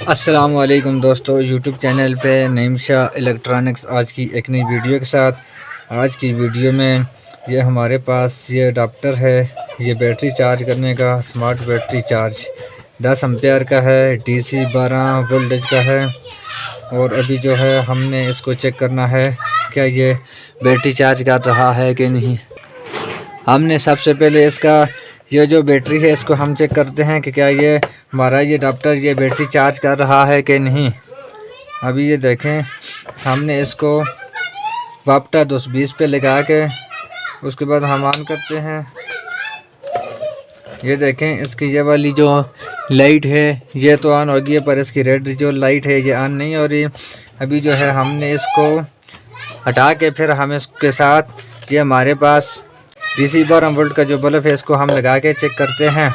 अस्सलाम वालेकुम दोस्तों, यूट्यूब चैनल पे नईम शाह इलेक्ट्रॉनिक्स आज की एक नई वीडियो के साथ। आज की वीडियो में ये हमारे पास ये अडाप्टर है, ये बैटरी चार्ज करने का स्मार्ट बैटरी चार्ज 10 एम्पेयर का है, डीसी 12 वोल्टेज का है। और अभी जो है हमने इसको चेक करना है क्या ये बैटरी चार्ज कर रहा है कि नहीं। हमने सबसे पहले इसका ये जो बैटरी है इसको हम चेक करते हैं कि क्या ये हमारा ये अडाप्टर ये बैटरी चार्ज कर रहा है कि नहीं। अभी ये देखें, हमने इसको वापटा 220 पे लगा के उसके बाद हम ऑन करते हैं। ये देखें, इसकी ये वाली जो लाइट है ये तो ऑन हो गई है, पर इसकी रेड जो लाइट है ये ऑन नहीं हो रही। अभी जो है हमने इसको हटा के फिर हम इसके साथ ये हमारे पास डीसी 12 वोल्ट का जो बल्ब है इसको हम लगा के चेक करते हैं।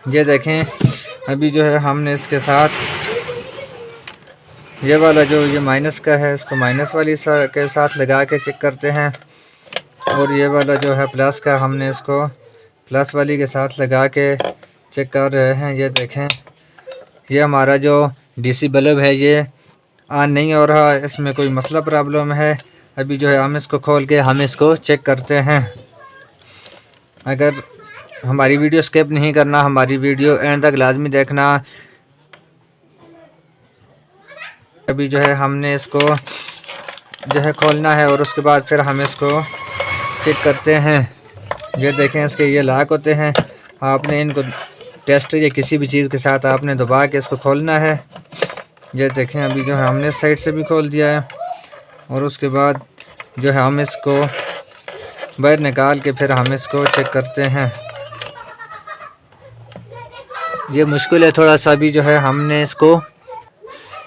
ये देखें, अभी जो है हमने इसके साथ ये वाला जो ये माइनस का है इसको माइनस वाली के साथ लगा के चेक करते हैं। और ये वाला जो है प्लस का हमने इसको प्लस वाली के साथ लगा के चेक कर रहे हैं। ये देखें, ये हमारा जो डीसी बल्ब है ये ऑन नहीं हो रहा, इसमें कोई मसला प्रॉब्लम है। अभी जो है हम इसको खोल के हम इसको चेक करते हैं। अगर हमारी वीडियो स्किप नहीं करना, हमारी वीडियो एंड तक लाजमी देखना। अभी जो है हमने इसको जो है खोलना है और उसके बाद फिर हम इसको चेक करते हैं। ये देखें, इसके ये लॉक होते हैं, आपने इनको टेस्ट या किसी भी चीज़ के साथ आपने दबा के इसको खोलना है। ये देखें, अभी जो है हमने साइड से भी खोल दिया है और उसके बाद जो है हम इसको बाहर निकाल के फिर हम इसको चेक करते हैं। ये मुश्किल है थोड़ा सा। भी जो है हमने इसको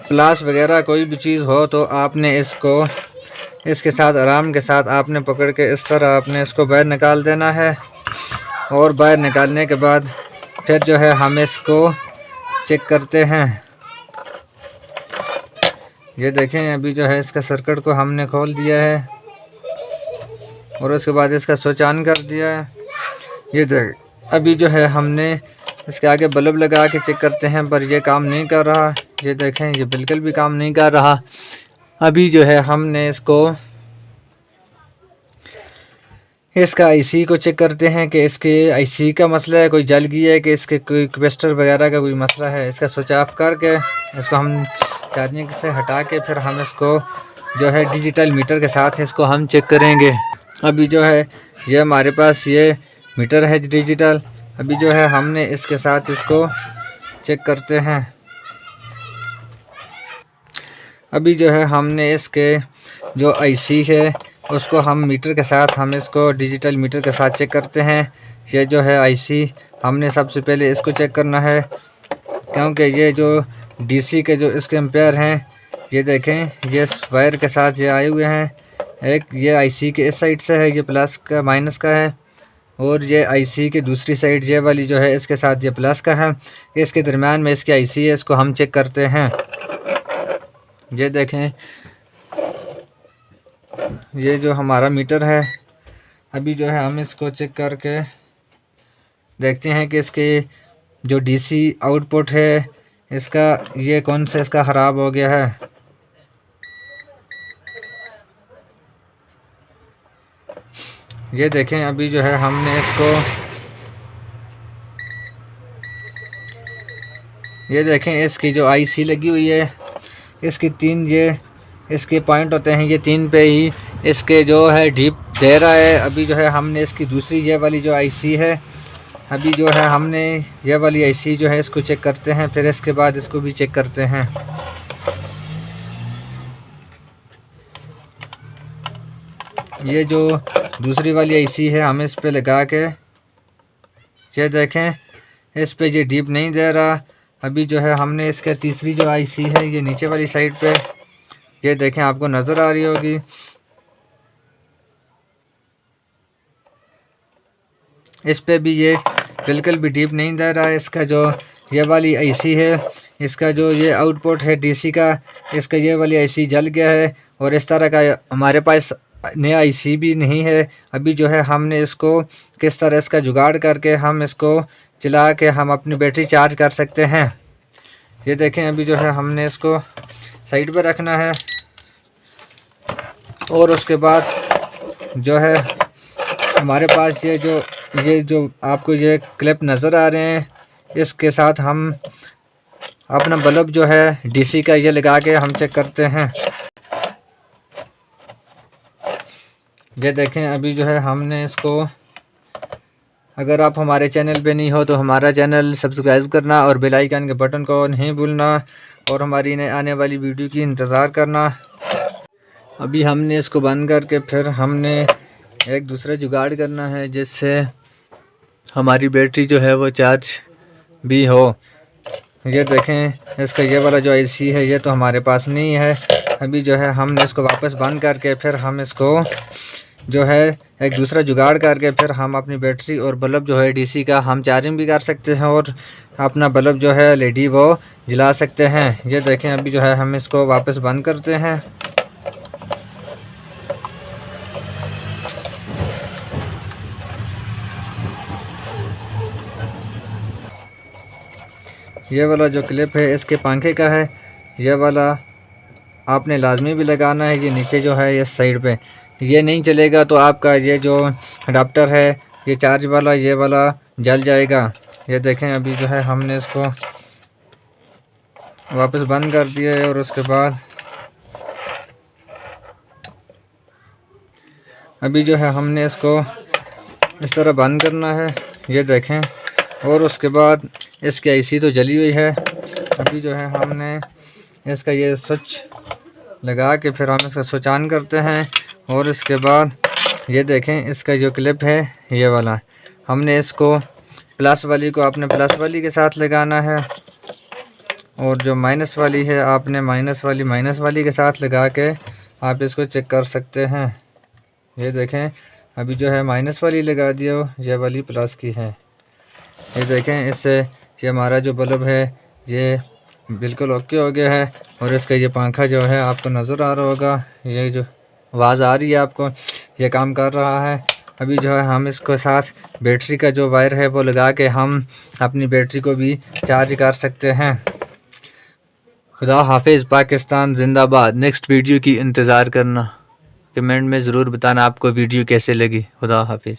प्लास वगैरह कोई भी चीज़ हो तो आपने इसको इसके साथ आराम के साथ आपने पकड़ के इस तरह आपने इसको बाहर निकाल देना है। और बाहर निकालने के बाद फिर जो है हम इसको चेक करते हैं। ये देखें, अभी जो है इसका सर्किट को हमने खोल दिया है और उसके बाद इसका स्विच ऑन कर दिया है। ये देख, अभी जो है हमने इसके आगे बल्ब लगा के चेक करते हैं, पर ये काम नहीं कर रहा। ये देखें, ये बिल्कुल भी काम नहीं कर रहा। अभी जो है हमने इसका आईसी को चेक करते हैं कि इसके आईसी का मसला है, कोई जल गई है कि इसके कोई कैपेसिटर वगैरह का कोई मसला है। इसका स्विच ऑफ करके इसको हम चार्जिंग से हटा के फिर हम इसको जो है डिजिटल मीटर के साथ इसको हम चेक करेंगे। अभी जो है ये हमारे पास ये मीटर है डिजिटल। अभी जो है हमने इसके साथ इसको चेक करते हैं। अभी जो है हमने इसके जो आईसी है उसको हम मीटर के साथ हम इसको डिजिटल मीटर के साथ चेक करते हैं। ये जो है आईसी हमने सबसे पहले इसको चेक करना है, क्योंकि ये जो डीसी के जो इसके एम्पेयर हैं ये देखें, ये वायर के साथ ये आए हुए हैं। एक ये आईसी के इस साइड से है, ये प्लस का माइनस का है, और ये आईसी की दूसरी साइड ये वाली जो है इसके साथ ये प्लस का है। इसके दरम्यान में इसकी आईसी है, इसको हम चेक करते हैं। ये देखें, ये जो हमारा मीटर है, अभी जो है हम इसको चेक करके देखते हैं कि इसके जो डीसी आउटपुट है इसका ये कौन सा इसका ख़राब हो गया है। ये देखें, अभी जो है हमने इसको ये देखें, इसकी जो आईसी लगी हुई है इसकी 3 ये इसके पॉइंट होते हैं, ये 3 पे ही इसके जो है डीप दे रहा है। अभी जो है हमने इसकी दूसरी ये वाली जो आईसी है, अभी जो है हमने ये वाली आईसी जो है इसको चेक करते हैं, फिर इसके बाद इसको भी चेक करते हैं। ये जो दूसरी वाली आईसी है हम इस पे लगा के ये देखें, इस पे ये डीप नहीं दे रहा। अभी जो है हमने इसके तीसरी जो आईसी है ये नीचे वाली साइड पे, ये देखें, आपको नज़र आ रही होगी, इस पे भी ये बिल्कुल भी डीप नहीं दे रहा है। इसका जो ये वाली आईसी है, इसका जो ये आउटपुट है डीसी का, इसका ये वाली आईसी जल गया है और इस तरह का हमारे पास नया आईसी भी नहीं है। अभी जो है हमने इसको किस तरह इसका जुगाड़ करके हम इसको चला के हम अपनी बैटरी चार्ज कर सकते हैं। ये देखें अभी जो है हमने इसको साइड पर रखना है और उसके बाद जो है हमारे पास ये जो आपको ये क्लिप नज़र आ रहे हैं, इसके साथ हम अपना बल्ब जो है डीसी का ये लगा के हम चेक करते हैं। ये देखें अभी जो है हमने इसको, अगर आप हमारे चैनल पे नहीं हो तो हमारा चैनल सब्सक्राइब करना और बेल आइकन के बटन को नहीं भूलना और हमारी नई आने वाली वीडियो की इंतज़ार करना। अभी हमने इसको बंद करके फिर हमने एक दूसरा जुगाड़ करना है जिससे हमारी बैटरी जो है वो चार्ज भी हो। ये देखें इसका ये वाला जो आईसी है ये तो हमारे पास नहीं है। अभी जो है हमने इसको वापस बंद करके फिर हम इसको जो है एक दूसरा जुगाड़ करके फिर हम अपनी बैटरी और बल्ब जो है डीसी का हम चार्जिंग भी कर सकते हैं और अपना बल्ब जो है एलईडी वो जला सकते हैं। ये देखें अभी जो है हम इसको वापस बंद करते हैं। ये वाला जो क्लिप है इसके पंखे का है, ये वाला आपने लाजमी भी लगाना है। ये नीचे जो है ये साइड पे ये नहीं चलेगा तो आपका ये जो अडाप्टर है ये चार्ज वाला ये वाला जल जाएगा। ये देखें अभी जो है हमने इसको वापस बंद कर दिया है और उसके बाद अभी जो है हमने इसको इस तरह बंद करना है। ये देखें और उसके बाद इसकी आईसी तो जली हुई है। अभी जो है हमने इसका ये स्विच लगा के फिर हम इसका स्विच ऑन करते हैं और इसके बाद ये देखें इसका जो क्लिप है ये वाला हमने इसको प्लस वाली को आपने प्लस वाली के साथ लगाना है और जो माइनस वाली है आपने माइनस वाली के साथ लगा के आप इसको चेक कर सकते हैं। ये देखें अभी जो है माइनस वाली लगा दिया, ये वाली प्लस की है। ये देखें इससे ये हमारा जो बल्ब है ये बिल्कुल ओके हो गया है और इसका ये पंखा जो है आपको नज़र आ रहा होगा, ये जो आवाज़ आ रही है आपको ये काम कर रहा है। अभी जो है हम इसको साथ बैटरी का जो वायर है वो लगा के हम अपनी बैटरी को भी चार्ज कर सकते हैं। खुदा हाफिज़, पाकिस्तान जिंदाबाद। नेक्स्ट वीडियो की इंतज़ार करना, कमेंट में ज़रूर बताना आपको वीडियो कैसे लगी। खुदा हाफिज़।